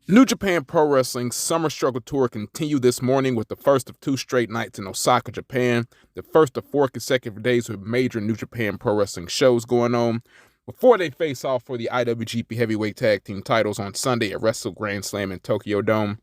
New Japan Pro Wrestling Summer Struggle Tour continued this morning with the first of two straight nights in Osaka, Japan, the first of 4 consecutive days with major New Japan Pro Wrestling shows going on, before they face off for the IWGP Heavyweight Tag Team titles on Sunday at Wrestle Grand Slam in Tokyo Dome.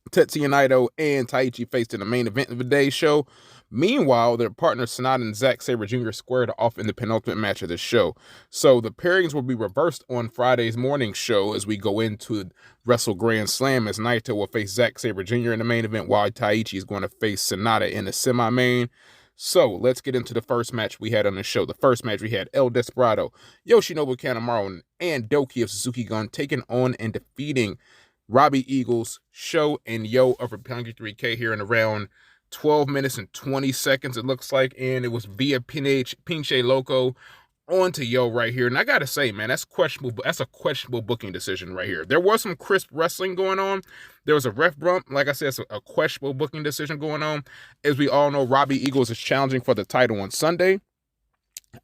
Tetsuya Naito and Taichi faced in the main event of the day's show. Meanwhile, their partners Sonata and Zack Sabre Jr. squared off in the penultimate match of the show. So the pairings will be reversed on Friday's morning show as we go into Wrestle Grand Slam, as Naito will face Zack Sabre Jr. in the main event while Taichi is going to face Sonata in the semi-main. So let's get into the first match we had on the show. The first match we had El Desperado, Yoshinobu Kanemaru, and Doki of Suzuki Gun taking on and defeating Robbie Eagles, Sho, and Yo of Roppongi 3K here in around 12 minutes and 20 seconds, it looks like. And it was via Pinche Loco onto Yo right here. And I got to say, man, that's questionable. That's a questionable booking decision right here. There was some crisp wrestling going on. There was a ref bump. Like I said, it's a questionable booking decision going on. As we all know, Robbie Eagles is challenging for the title on Sunday.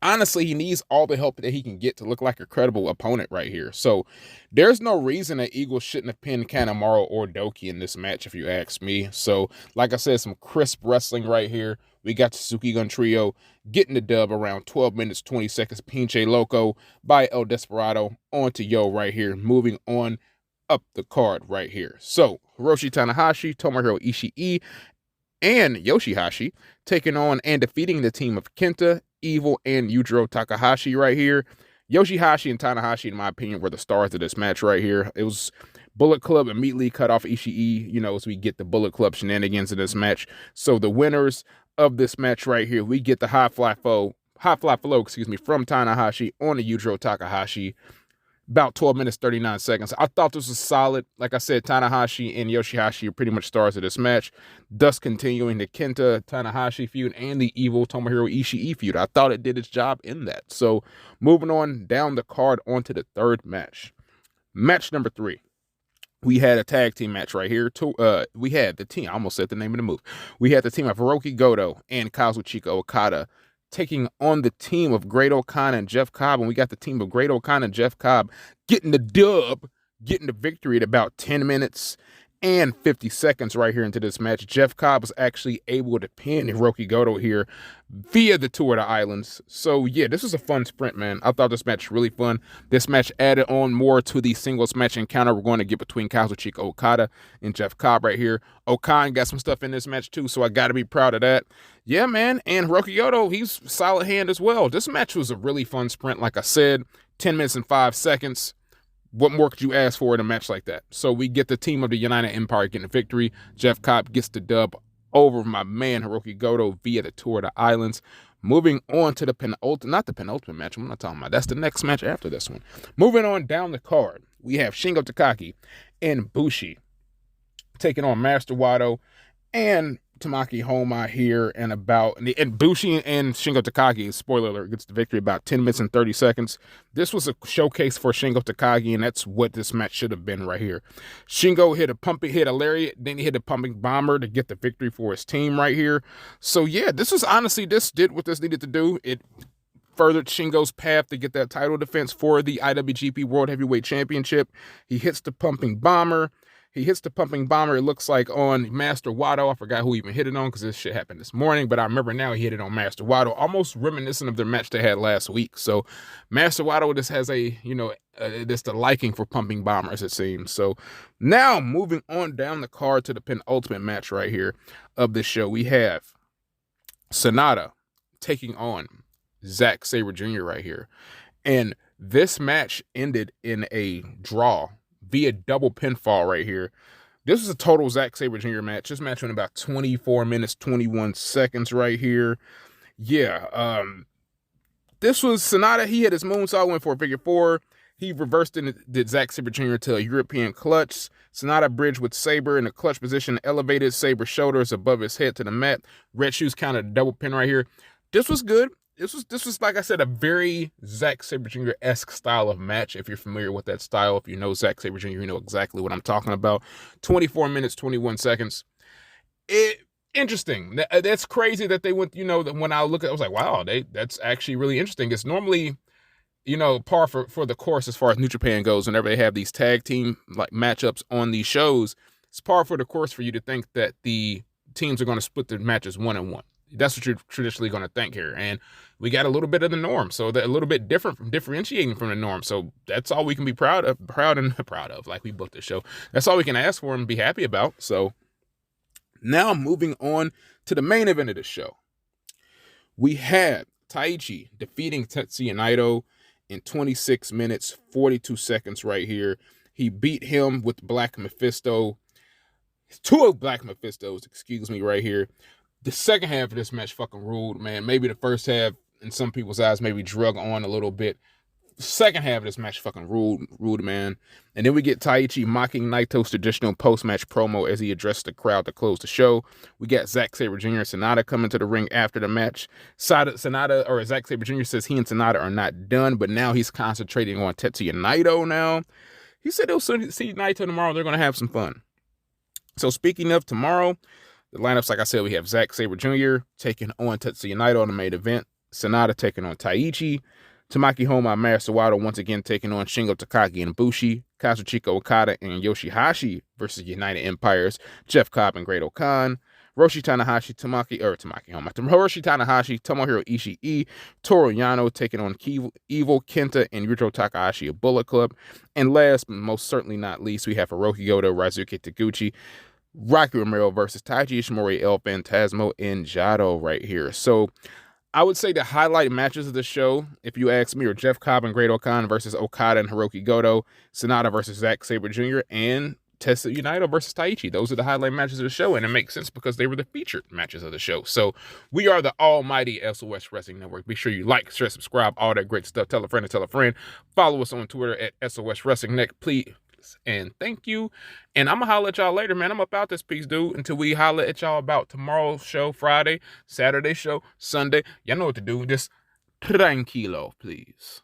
Honestly, he needs all the help that he can get to look like a credible opponent right here. So there's no reason that Eagles shouldn't have pinned Kanemaru or Doki in this match, if you ask me. So, like I said, some crisp wrestling right here. We got the Suzuki Gun Trio getting the dub around 12 minutes, 20 seconds. Pinche Loco by El Desperado onto Yo right here. Moving on up the card right here. So, Hiroshi Tanahashi, Tomohiro Ishii, and Yoshihashi taking on and defeating the team of Kenta, Evil, and Yujiro Takahashi right here. Yoshihashi and Tanahashi, in my opinion, were the stars of this match right here. It was Bullet Club immediately cut off Ishii, as we get the Bullet Club shenanigans in this match. So the winners of this match right here, we get the high fly flow, from Tanahashi on the Yujiro Takahashi. About 12 minutes, 39 seconds. I thought this was solid. Like I said, Tanahashi and Yoshihashi are pretty much stars of this match, thus continuing the Kenta-Tanahashi feud and the Evil Tomohiro Ishii feud. I thought it did its job in that. So moving on down the card onto the third match. Match number 3. We had a tag team match right here. We had the team, I almost said the name of the move. We had the team of Hiroki Goto and Kazuchika Okada taking on the team of Great-O-Khan and Jeff Cobb, and we got the team of Great-O-Khan and Jeff Cobb getting the dub, getting the victory at about 10 minutes and 50 seconds right here into this match. Jeff Cobb was actually able to pin Hiroki Goto here via the Tour of the Islands. So yeah, this was a fun sprint, man. I thought this match was really fun. This match added on more to the singles match encounter we're going to get between Kazuchika Okada and Jeff Cobb right here. O-Khan got some stuff in this match too, so I got to be proud of that. Yeah, man, and Hiroki Goto, he's a solid hand as well. This match was a really fun sprint, like I said, 10 minutes and 5 seconds. What more could you ask for in a match like that? So we get the team of the United Empire getting a victory. Jeff Cobb gets the dub over my man Hiroki Goto via the Tour of the Islands. Moving on to not the penultimate match, I'm not talking about. That's the next match after this one. Moving on down the card, we have Shingo Takagi and Bushi taking on Master Wato and Tamaki Homa here and Bushi and Shingo Takagi, spoiler alert, gets the victory about 10 minutes and 30 seconds. This was a showcase for Shingo Takagi, and that's what this match should have been right here. Shingo hit a lariat, then he hit a pumping bomber to get the victory for his team right here. So yeah, this did what this needed to do. It furthered Shingo's path to get that title defense for the IWGP World Heavyweight Championship. He hits the pumping bomber. It looks like, on Master Wato. I forgot who even hit it on because this shit happened this morning, but I remember now he hit it on Master Wato, almost reminiscent of their match they had last week. So Master Wato just has the liking for pumping bombers, it seems. So now moving on down the card to the penultimate match right here of this show, we have Sonata taking on Zack Sabre Jr. right here. And this match ended in a draw via double pinfall right here. This was a total Zack Sabre Jr. match. This match went about 24 minutes, 21 seconds right here. Yeah, this was Sonata. He hit his moonsault, went for a figure 4. He reversed and did Zack Sabre Jr. to a European clutch. Sonata bridged with Sabre in a clutch position, elevated Sabre's shoulders above his head to the mat. Red Shoes counted a double pin right here. This was good. This was, like I said, a very Zack Sabre Jr.-esque style of match. If you're familiar with that style, if you know Zack Sabre Jr., you know exactly what I'm talking about. 24 minutes, 21 seconds. Interesting. That's crazy that they went, when I look at it, I was like, wow, that's actually really interesting. It's normally, par for the course as far as New Japan goes. Whenever they have these tag team like matchups on these shows, it's par for the course for you to think that the teams are going to split their matches 1-1. That's what you're traditionally going to think here. And we got a little bit of the norm. So they're a little bit differentiating from the norm. So that's all we can be proud of, like we booked the show. That's all we can ask for and be happy about. So now moving on to the main event of the show. We had Taichi defeating Tetsuya Naito in 26 minutes, 42 seconds right here. He beat him with Black Mephisto. 2 Black Mephistos, excuse me, right here. The second half of this match fucking ruled, man. Maybe the first half, in some people's eyes, maybe drug on a little bit. The second half of this match fucking ruled, man. And then we get Taichi mocking Naito's traditional post-match promo as he addressed the crowd to close the show. We got Zack Sabre Jr. and Sonata coming to the ring after the match. Zack Sabre Jr. says he and Sonata are not done, but now he's concentrating on Tetsuya Naito now. He said he'll see Naito tomorrow. They're going to have some fun. So speaking of tomorrow, the lineups, like I said, we have Zack Sabre Jr. taking on Tetsuya Naito on the main event. Sonata taking on Taichi. Tamaki Homa, Master Wato once again taking on Shingo Takagi and Ibushi. Kazuchika Okada and Yoshihashi versus United Empires, Jeff Cobb and Great Khan. Hiroshi Tanahashi, Tomohiro Ishii, Toru Yano taking on Evil, Kenta, and Yujiro Takahashi of Bullet Club. And last but most certainly not least, we have Hiroki Goto, Ryosuke Taguchi, Rocky Romero versus Taiji Ishimori, El Phantasmo, and Jado right here. So I would say the highlight matches of the show, if you ask me, are Jeff Cobb and Great Khan versus Okada and Hiroki Goto, Sonata versus Zack Sabre Jr., and Tetsuya Naito versus Taichi. Those are the highlight matches of the show, and it makes sense because they were the featured matches of the show. So we are the almighty SOS Wrestling Network. Be sure you like, share, subscribe, all that great stuff. Tell a friend and tell a friend. Follow us on Twitter at SOS Wrestling Net, please. And thank you. And I'm going to holler at y'all later, man. I'm about this piece, dude, until we holler at y'all about tomorrow's show, Friday, Saturday show, Sunday. Y'all know what to do. Just tranquilo, please.